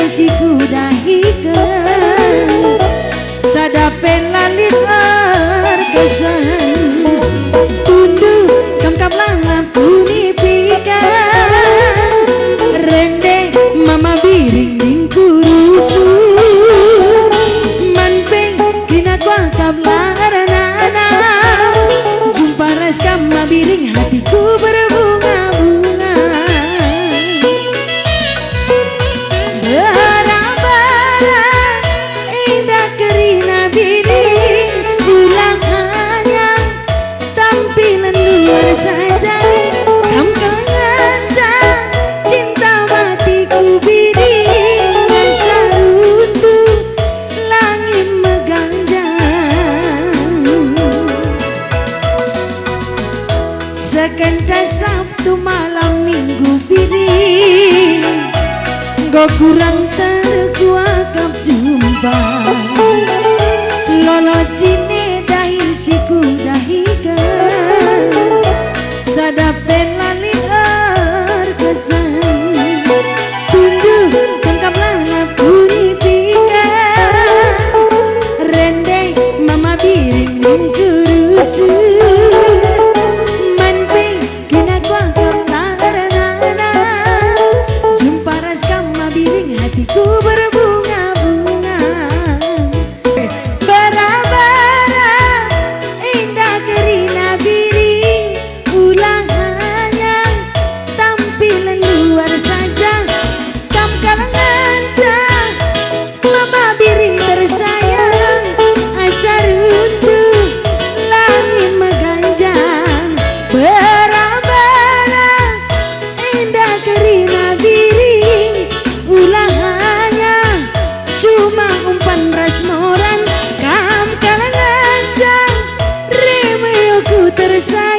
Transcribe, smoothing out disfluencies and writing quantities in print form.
si kudahikeun sadapen lalit arkesan tunduk kamkap langap punipikahan rende mama biring ning kurusu manpeng kina kuangkap laranana jumpa ras kama biring hatiku berbunga-bunga barang-barang indah kerina biring pulang hanya tampilan luar saja kam kangen cinta matiku biring rasa runtuh langit meganjang sekencang Sabtu malam Minggu biring go kurang terkuakap jumpa lolo cine dahin siku dahikeun sadapen lalit arkesan tunduk kamkap langap punipikahan rende mama biring ning kurusur manpeng kena kuangkap laranana jumpa ras kama biring hatiku berbunga-bunga bara-bara indah kerina biring ulang hanya tampilan luar saja kam kalangan mama biring tersayang asa runtuh langit meganjang bara-bara indah kerina biring ulang hanya cuma umpan rasmoran kam kalangan remeyoku tersayang